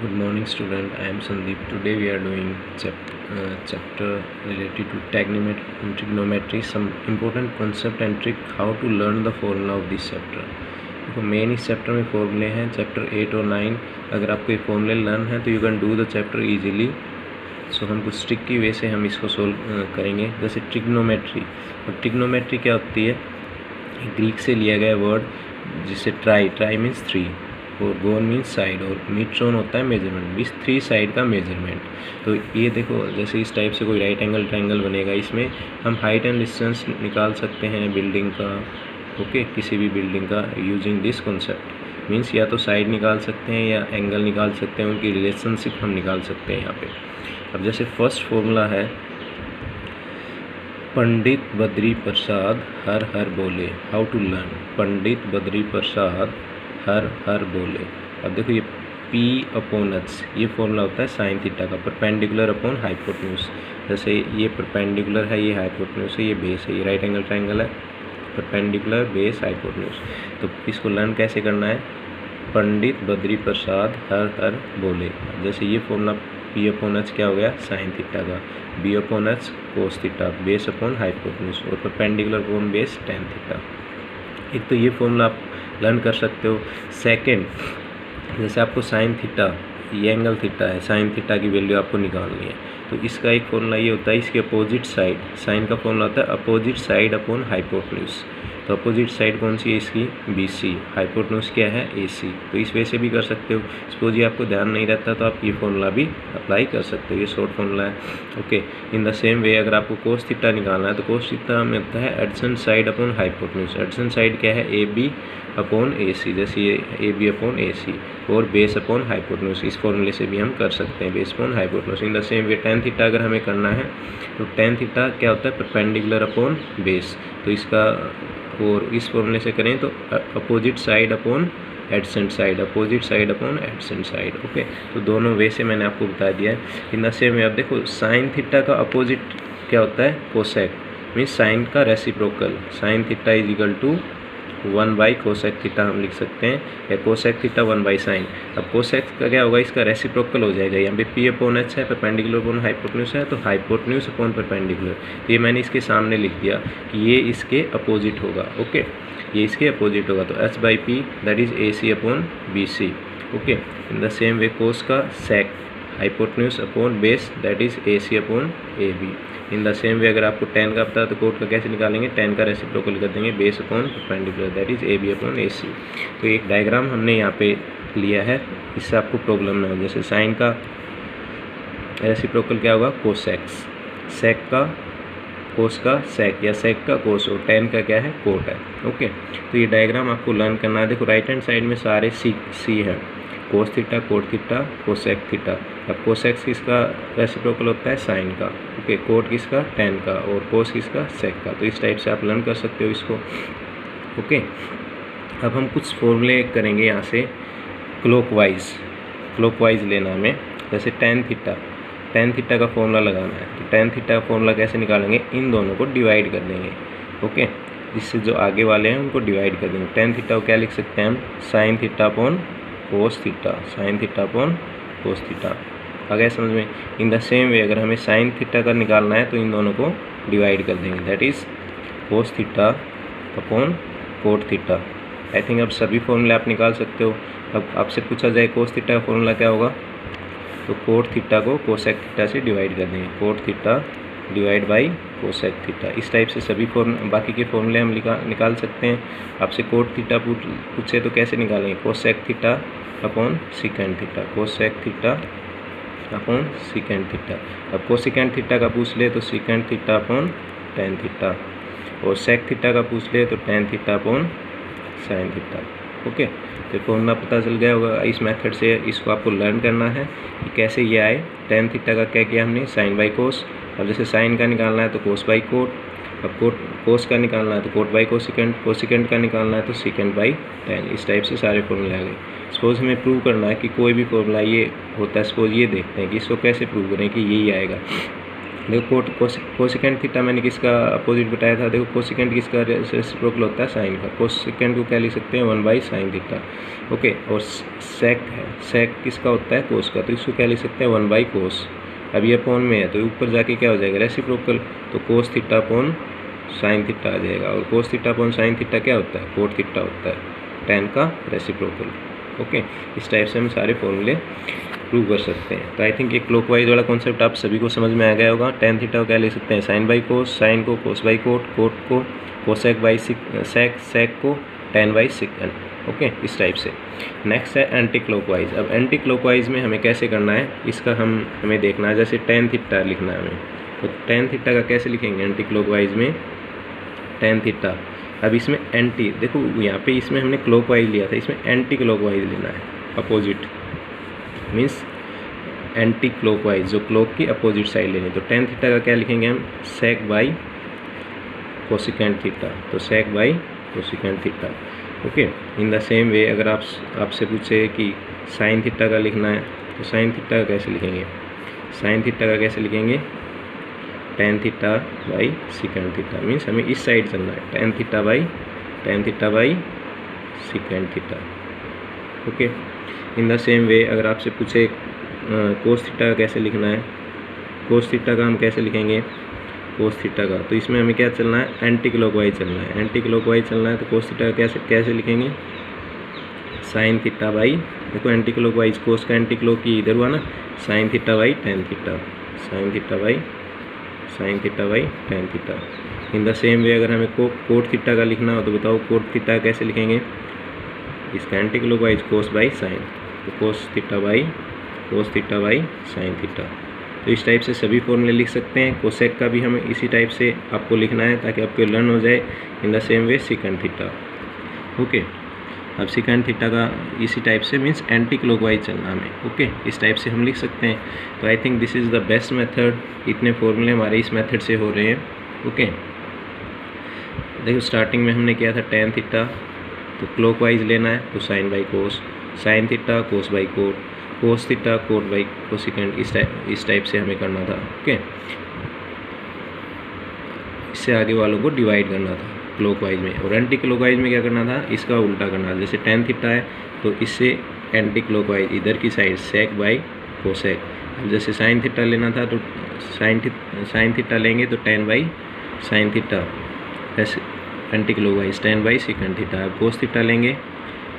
Good morning, student. I am Sandeep. Today we are doing chapter related to trigonometry. Some important concept and trick how to learn the formula of this chapter. देखो main इस chapter में फॉर्मूले हैं chapter 8 और 9. अगर आपको ये फॉर्मूले लर्न है तो you can do the chapter easily. So हम कुछ ट्रिक की वे से हम इसको सोल्व करेंगे. जैसे ट्रिग्नोमेट्री. और ट्रिग्नोमेट्री क्या होती है? ग्रीक से लिया गया वर्ड जिससे ट्राई मीन्स 3 और गोन मीन्स साइड और मीट्रोन होता है मेजरमेंट मीन्स 3 साइड का मेजरमेंट. तो ये देखो जैसे इस टाइप से कोई राइट एंगल ट्रायंगल बनेगा. इसमें हम हाइट एंड डिस्टेंस निकाल सकते हैं बिल्डिंग का. ओके किसी भी बिल्डिंग का यूजिंग दिस कॉन्सेप्ट मीन्स या तो साइड निकाल सकते हैं या एंगल निकाल सकते हैं. उनकी रिलेशनशिप हम निकाल सकते हैं यहाँ पे. अब जैसे फर्स्ट फॉर्मूला है पंडित बद्री प्रसाद हर हर बोले. How to learn. Pandit Badri Prasad हर बोले. अब देखो ये P अपॉन H ये फॉर्मूला होता है साइन थीटा का. Perpendicular upon hypotenuse. जैसे ये परपेंडिकुलर है, ये हाइपोटेन्यूज है, ये बेस है, ये राइट एंगल ट्रायंगल है. Perpendicular base hypotenuse. तो इसको लर्न कैसे करना है? पंडित बद्री प्रसाद हर बोले. जैसे ये फॉर्मूला P अपॉन H क्या हो गया? साइन थीटा का. B upon H cos theta. Base upon hypotenuse और perpendicular upon base tan theta. एक तो ये फॉर्मूला आप लर्न कर सकते हो. सेकंड जैसे आपको साइन थीटा ये एंगल थीटा है, साइन थीटा की वैल्यू आपको निकालनी है. तो इसका एक फॉर्मूला ये होता है इसके अपोजिट साइड. साइन का फॉर्मूला होता है अपोजिट साइड अपॉन हाइपोटेन्यूज. तो अपोजिट साइड कौन सी है इसकी? BC. हाइपोटेन्यूज क्या है? AC. तो इस वजह से भी कर सकते हो. सपोज ये आपको ध्यान नहीं रहता तो आप ये फॉर्मूला भी अप्लाई कर सकते हो. ये शॉर्ट फॉर्मूला है. Okay in the same way अगर आपको कोस थीटा निकालना है तो कोस थीटा में होता है adjacent side upon hypotenuse. Adjacent side क्या है? AB upon AC. जैसे ये AB अपॉन AC और बेस अपॉन हाइपोटेन्यूज. इस फॉर्मूले से भी हम कर सकते हैं base upon hypotenuse. In the same way tan theta अगर हमें करना है तो टेन थीटा क्या होता है? Perpendicular upon base. तो इसका और इस फॉर्मूले से करें तो opposite side upon adjacent side. Opposite side upon adjacent side. Okay तो दोनों वे से मैंने आपको बता दिया है. इन द सेम वे आप देखो साइन थीटा का अपोजिट क्या होता है? कोसेक मीन्स साइन का reciprocal. Sine theta is equal to 1 by cosec theta हम लिख सकते हैं या कोसेक थीटा 1 बाई साइन. अब कोसेक का क्या होगा? इसका रेसिप्रोकल हो जाएगा. यहाँ पे P अपॉन H है, परपेंडिकुलर अपॉन हाइपोटेन्यूज है, तो हाइपोटेन्यूज अपॉन परपेंडिकुलर. तो ये मैंने इसके सामने लिख दिया कि ये इसके अपोजिट होगा. ओके ये इसके अपोजिट होगा. तो H by P that is AC upon BC. Okay in the same way cos का sec hypotenuse upon base that is AC upon AB. In the same way अगर आपको टेन का पता है तो कोट का कैसे निकालेंगे? टेन का रेसिप्रोकल कर देंगे base upon perpendicular that is AB upon AC. तो एक डायग्राम हमने यहाँ पे लिया है, इससे आपको प्रॉब्लम ना हो. जैसे साइन का रेसिप्रोकल क्या होगा? कोसेक्स. सेक का कोस का सेक या सेक का कोस और टेन का क्या है? कोट है. ओके तो ये डायग्राम आपको लर्न करना है. देखो राइट हैंड साइड में सारे सी है. Cos theta, cot theta, cosec theta. अब कोसेक्स किसका रेसिप्रोकल होता है? साइन का. ओके कोट किसका? टेन का. और कोस किसका? सेक का. तो इस टाइप से आप लर्न कर सकते हो इसको. ओके अब हम कुछ फॉर्मूले करेंगे यहाँ से क्लॉकवाइज लेना हमें. जैसे टेन थीटा का फॉर्मूला लगाना है. तो टेन थीटा का फॉर्मूला कैसे निकालेंगे? इन दोनों को डिवाइड कर देंगे. ओके जिससे जो आगे वाले हैं उनको डिवाइड कर देंगे. टेन थीटा को क्या लिख सकते हैं हम? Sine theta upon cos theta. Sine theta upon cos theta. आ गया समझ में? इन द सेम वे अगर हमें साइन थीटा का निकालना है तो इन दोनों को डिवाइड कर देंगे that is cos theta upon cot theta. I think अब सभी फॉर्मूले आप निकाल सकते हो. अब आपसे पूछा जाए कोस थीटा का फॉर्मूला क्या होगा तो कोट थीटा को कोसेक थीटा से डिवाइड कर देंगे. Cot theta divide by cosec theta. इस टाइप से सभी बाकी के फॉर्मूले हम निकाल सकते हैं. आपसे कोट थीटा पूछे तो कैसे निकालेंगे? Cosec theta upon secant theta. Cosec theta upon secant theta. अब कोसिकेंड थीटा का पूछ ले तो secant theta upon tan theta. और सेक थीटा का पूछ ले तो tan theta upon sine theta. Okay तो फॉर्मूला पता चल गया होगा. इस मेथड से इसको आपको लर्न करना है कि कैसे ये आए. टेन थीटा का क्या किया हमने? Sine by cos. अब जैसे साइन का निकालना है तो कोस बाई कोट. अब कोस का निकालना है तो कोट बाई कोसिकेंड का निकालना है तो सिकेंड बाई टेन. इस टाइप से सारे फॉर्मूले आ गए. सपोज हमें प्रूव करना है कि कोई भी फॉर्मूला ये होता है. सपोज ये देखते हैं कि इसको कैसे प्रूव करें कि यही आएगा. देखो कोसिकेंट थीटा मैंने किसका अपोजिट बताया था। देखो कोसिकेंट किसका रेसिप्रोकल होता है, साइन का। कोसिकेंट को क्या लिख सकते हैं, 1/sin थीटा। ओके, और सेक है, सेक किसका होता है, कोस का, तो इसको क्या लिख सकते हैं, 1/cos। अब ये अपॉन में है तो ऊपर जाके क्या हो जाएगा, रेसिप्रोकल, तो cos theta upon sine theta आ जाएगा। और cos theta upon sine theta क्या होता है, कोट थीटा होता है, tan का रेसिप्रोकल। ओके, इस टाइप से हम सारे फॉर्मूले प्रूव कर सकते हैं। तो आई थिंक ये क्लॉकवाइज वाला कॉन्सेप्ट आप सभी को समझ में आ गया होगा। tan थीटा को क्या ले सकते हैं, sin/cos, साइन को cos/cot, कोट को cosec/sec, sec को tan/secant। ओके, इस टाइप से। नेक्स्ट है एंटी क्लॉकवाइज। अब एंटी क्लॉकवाइज में हमें कैसे करना है, इसका हमें देखना है। जैसे tan थीटा लिखना है हमें, तो tan थीटा का कैसे लिखेंगे एंटी क्लॉकवाइज में, tan थीटा। अब इसमें एंटी, देखो यहाँ पे इसमें हमने क्लॉकवाइज लिया था, इसमें एंटी क्लॉकवाइज लेना है, अपोजिट मीन्स एंटी क्लॉकवाइज, जो क्लॉक की अपोजिट साइड लेनी। तो tan थीटा का क्या लिखेंगे हम, sec/cosecant थीटा, तो sec/cosecant theta. Okay, in the same way अगर आपसे पूछे कि साइन थीटा का लिखना है, तो साइन थीटा का कैसे लिखेंगे, साइन थीटा का कैसे लिखेंगे, tan थीटा/secant थीटा। मीन्स हमें इस साइड चलना है, tan थीटा/secant theta. Okay, in the same way अगर आपसे पूछे कोस थीटा का कैसे लिखना है, कोस थीटा का हम कैसे लिखेंगे, कोस थीटा का, तो इसमें हमें क्या चलना है, एंटी क्लॉकवाइज चलना है, एंटी क्लॉकवाइज चलना है। तो कोस थीटा का कैसे लिखेंगे, साइन थीटा बाई, देखो एंटी क्लॉकवाइज, कोस का एंटी क्लॉक की इधर हुआ ना, sine theta tan theta, sine theta tan theta. In the same way अगर हमें कोट थीटा का लिखना हो तो बताओ कोट थीटा कैसे लिखेंगे, इसका एंटी क्लॉकवाइज cos/sin, तो cos थीटा/sin थीटा। तो इस टाइप से सभी फॉर्मूले लिख सकते हैं। कोसेक का भी हमें इसी टाइप से आपको लिखना है ताकि आपको लर्न हो जाए। इन the same way second theta. Okay, अब सेकंड थीटा का इसी टाइप से मीन्स एंटी क्लॉकवाइज चलना हमें। ओके, इस टाइप से हम लिख सकते हैं। तो I think this is the best method. इतने फॉर्मूले हमारे इस मेथड से हो रहे हैं। ओके, देखो स्टार्टिंग में हमने किया था tan थीटा, तो क्लॉकवाइज लेना है तो sin/cos, sine theta cos/cot, cos theta cot/cosecant, इस टाइप से हमें करना था। ओके, इससे आगे वालों को डिवाइड करना था क्लॉकवाइज में। और एंटी क्लॉकवाइज में क्या करना था, इसका उल्टा करना था। जैसे tan थीटा है तो इससे एंटी क्लॉकवाइज इधर की साइड sec/cosec। अब जैसे साइन थीटा लेना था तो साइन थीटा लेंगे तो tan/sin थीटा, ऐसे एंटी क्लॉकवाइज tan/secant थीटा। अब कोस थीटा लेंगे,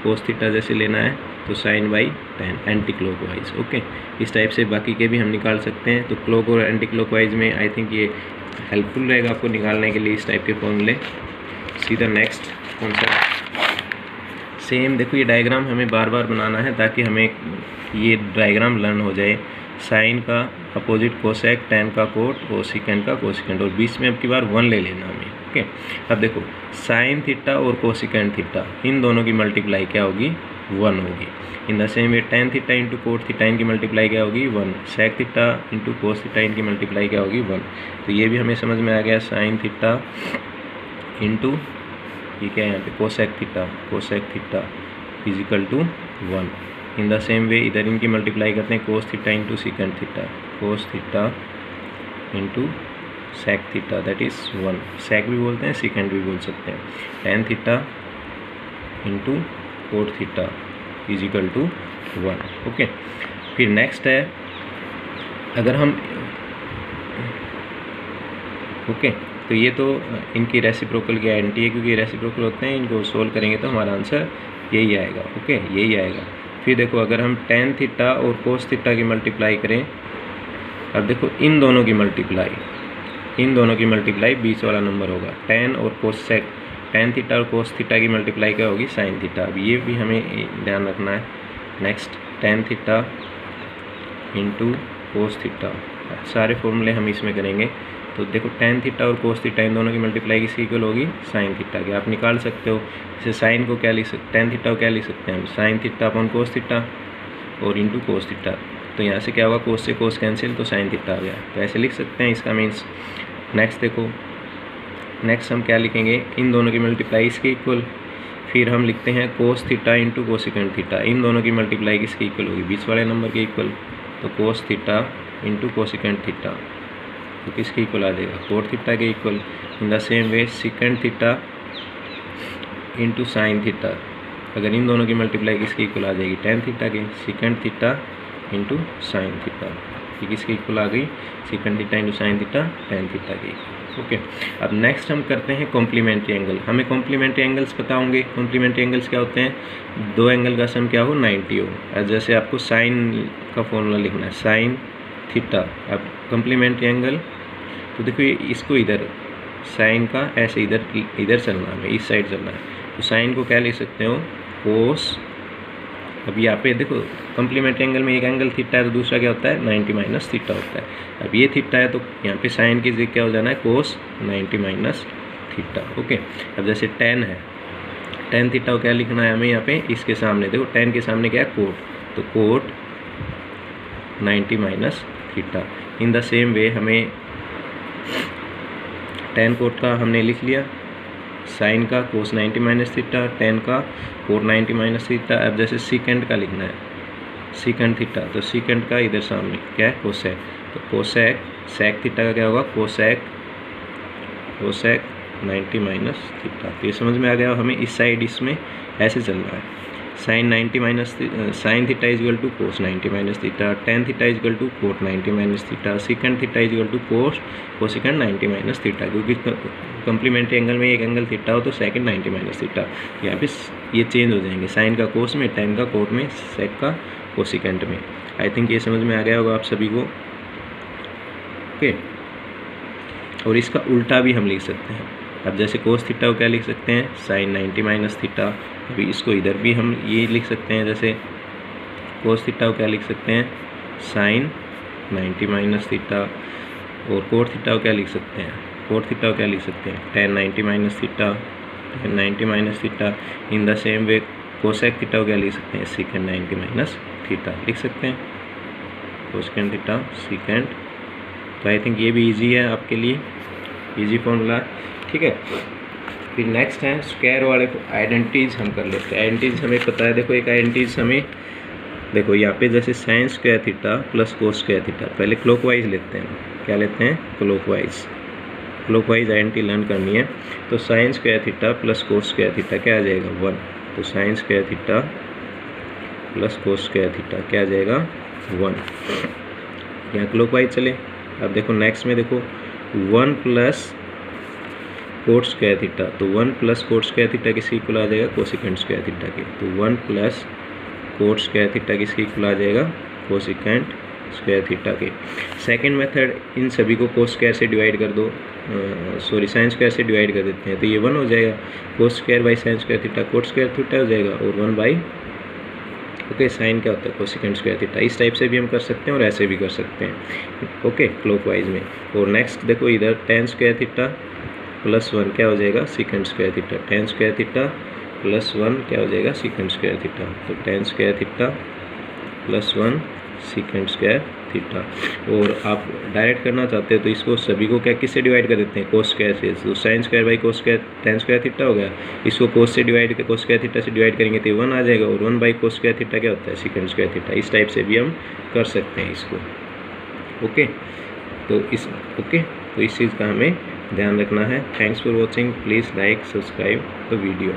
कोस थीटा जैसे लेना है तो sin/tan, एंटी क्लॉकवाइज। ओके, इस टाइप से बाकी के भी हम निकाल सकते हैं। तो क्लॉक और एंटी क्लॉकवाइज में आई थिंक ये हेल्पफुल रहेगा आपको निकालने के लिए इस टाइप के फॉर्मूले। सीधा नेक्स्ट कॉन्सेप्ट सेम। देखो ये डायग्राम हमें बार बार बनाना है ताकि हमें ये डायग्राम लर्न हो जाए। साइन का अपोजिट कोसेक, tan का कोट और सेकेंड का कोसेकेंट, और बीच में अब की बार 1 ले लेना हमें। ओके, अब देखो साइन थीटा और कोसेकेंट थीटा इन दोनों की मल्टीप्लाई क्या होगी, 1 होगी। In the same way tan theta into cot theta इनकी मल्टीप्लाई क्या होगी, 1। Sec theta into cos theta इनकी मल्टीप्लाई क्या होगी, 1। तो ये भी हमें समझ में आ गया, साइन थीटा इंटू ये क्या है यहाँ पे cosec theta is equal to 1। In the same way इधर इनकी मल्टीप्लाई करते हैं, cos theta into second theta, cos theta into sec theta that is 1। Sec भी बोलते हैं, सेकेंड भी बोल सकते हैं। tan theta into cot theta is equal to 1। Okay, फिर नेक्स्ट है अगर हम ओके तो ये तो इनकी रेसिप्रोकल की आइडेंटिटी है, क्योंकि रेसिप्रोकल होते हैं, इनको सोल्व करेंगे तो हमारा आंसर यही आएगा। ओके, यही आएगा। फिर देखो अगर हम tan थीटा और कोस थीटा की मल्टीप्लाई करें, अब देखो इन दोनों की मल्टीप्लाई बीच वाला नंबर होगा, tan और कोसेक, tan थीटा और कोस थीटा की मल्टीप्लाई क्या होगी, साइन थीटा। अब ये भी हमें ध्यान रखना है। Next tan theta into cos theta, सारे फॉर्मूले हम इसमें करेंगे। तो देखो tan थीटा और कोस थीटा इन दोनों की मल्टीप्लाई किसकी इक्वल होगी, साइन थीटा की। आप निकाल सकते हो, जैसे साइन को क्या लिख सकते, tan थीटा को क्या लिख सकते हैं हम, sine theta upon cos theta और इंटू कोस थीटा। तो यहाँ से क्या होगा, कोस से कोस कैंसिल तो साइन थीटा आ गया, तो ऐसे लिख सकते हैं इसका मीन्स। नेक्स्ट देखो, नेक्स्ट हम क्या लिखेंगे, इन दोनों की मल्टीप्लाई इसके इक्वल। फिर हम लिखते हैं cos theta into cosecant theta, इन दोनों की मल्टीप्लाई किसके इक्वल होगी, बीच वाले नंबर के इक्वल। तो cos theta into cosecant theta तो किसके इक्वल आ जाएगा, कोट थीटा के equal. In the same way second theta into sine theta, अगर इन दोनों की मल्टीप्लाई किसके इक्वल आ जाएगी, टेन थीटा के। Second theta into sine theta, ये किसके इक्वल आ गई, second theta into sine theta tan theta की। ओके, अब नेक्स्ट हम करते हैं कॉम्प्लीमेंट्री एंगल। हमें कॉम्प्लीमेंट्री एंगल्स पता होंगे। कॉम्प्लीमेंट्री एंगल्स क्या होते हैं, दो एंगल का सम क्या हो, 90 हो। जैसे आपको साइन का फॉर्मूला लिखना है, साइन थीटा। अब कॉम्प्लीमेंट्री एंगल, तो देखो ये इसको इधर साइन का ऐसे इधर चलना है, इस साइड चलना है, तो साइन को क्या लिख सकते हो, कोस। अब यहाँ पे देखो कॉम्प्लीमेंट्री एंगल में एक एंगल थीटा है तो दूसरा क्या होता है, 90 माइनस थीटा होता है। अब ये थीटा है तो यहाँ पे साइन की जगह क्या हो जाना है, कोस 90 माइनस थीटा। ओके, अब जैसे टेन है, टेन थीटा को क्या लिखना है हमें यहाँ पे, इसके सामने देखो टेन के सामने क्या है, कोट, तो cot 90 minus theta. In the same way हमें टेन कोट का हमने लिख लिया, साइन का कोस 90 माइनस थीटा, टेन का कोट 90 माइनस थीटा। अब जैसे सीकेंड का लिखना है, सीकेंड थीटा, तो सीकेंड का इधर सामने क्या है, कोसेक, तो कोसेक सेक थीटा का क्या होगा, कोसेक 90 माइनस थीटा। तो ये समझ में आ गया हमें, इस साइड इसमें ऐसे चल रहा है, sine 90 minus sine theta is equal to cos 90 minus theta, tan theta is equal to cot 90 minus theta, secant theta is equal to cosecant 90 minus theta. क्योंकि कॉम्प्लीमेंट्री एंगल में एक एंगल थीटा हो तो सेकंड 90 माइनस थीटा। यहाँ पे ये change हो जाएंगे, साइन का कोस में, टेन का कोट में, सेक का कोसेकंड में। आई थिंक ये समझ में आ गया होगा आप सभी को। ओके, और इसका उल्टा भी हम लिख सकते हैं। अब जैसे कोस थीटा को क्या लिख सकते हैं, साइन 90 माइनस थीटा। अभी इसको इधर भी हम ये लिख सकते हैं, जैसे कोस थीटा को क्या लिख सकते हैं, साइन 90 माइनस थीटा। और कोट थीटा को क्या लिख सकते हैं, कोट थीटा को क्या लिख सकते हैं, ten 90 minus theta, ten 90 minus theta. In the same way cosec theta को क्या लिख सकते हैं, सेकंड 90 माइनस थीटा लिख सकते हैं, कोसेकंड थीटा सेकंड। तो आई थिंक ये भी इजी है आपके लिए, इजी फॉर्मूला, ठीक है। फिर नेक्स्ट है स्क्वायर वाले आइडेंटिटीज हम कर लेते हैं। आइडेंटिटीज हमें पता है, देखो एक आइडेंटिटीज हमें, देखो यहाँ पे जैसे sine square theta plus cos square theta, पहले क्लॉकवाइज लेते हैं, क्या लेते हैं, क्लॉकवाइज। क्लॉकवाइज आइडेंटिटी लर्न करनी है, तो sine square theta plus cos square theta क्या आ जाएगा, 1। तो sine square theta plus cos square theta क्या आ जाएगा, 1। यहाँ क्लॉकवाइज चले। अब देखो नेक्स्ट में देखो 1 प्लस कोट स्क्वायर थीटा, तो 1 प्लस कोट स्क्वायर थीटा किसके इक्वल आ जाएगा, कोसेकंड स्क्वायर थीटा के। तो 1 प्लस कोट स्क्वायर थीटा किसके इक्वल आ जाएगा, कोसेकंड स्क्वायर थीटा के। सेकंड मेथड, इन सभी को कोस स्क्वायर से डिवाइड कर दो, सॉरी साइन स्क्वायर से डिवाइड कर देते हैं, तो ये 1 हो जाएगा, cos square by sine square theta, coat square theta हो जाएगा, और 1 बाई ओके साइन क्या होता है, कोसेकंड स्क्वायर थीटा। इस टाइप से भी हम कर सकते हैं और ऐसे भी कर सकते हैं, ओके क्लॉकवाइज में। और नेक्स्ट देखो इधर टेन स्क्वायर थीटा प्लस 1 क्या हो जाएगा, second square theta, ten square theta plus 1 क्या हो जाएगा, सेकंड स्क्वायर थीटा। तो ten square theta plus 1 second square theta. और आप डायरेक्ट करना चाहते हो तो इसको सभी को क्या किससे डिवाइड कर देते हैं, कोस स्क्वायर से। तो sine square by cos square ten square theta हो गया, इसको कोस से डिवाइड कोस स्क्वायर थीटा से डिवाइड करेंगे तो 1 आ जाएगा, और 1 बाई कोस स्क्वायर थीटा क्या होता है, सेकंड स्क्वायर थीटा। इस टाइप से भी हम कर सकते हैं इसको, ओके। तो इस चीज़ का हमें ध्यान रखना है। Thanks for watching, please like subscribe the video.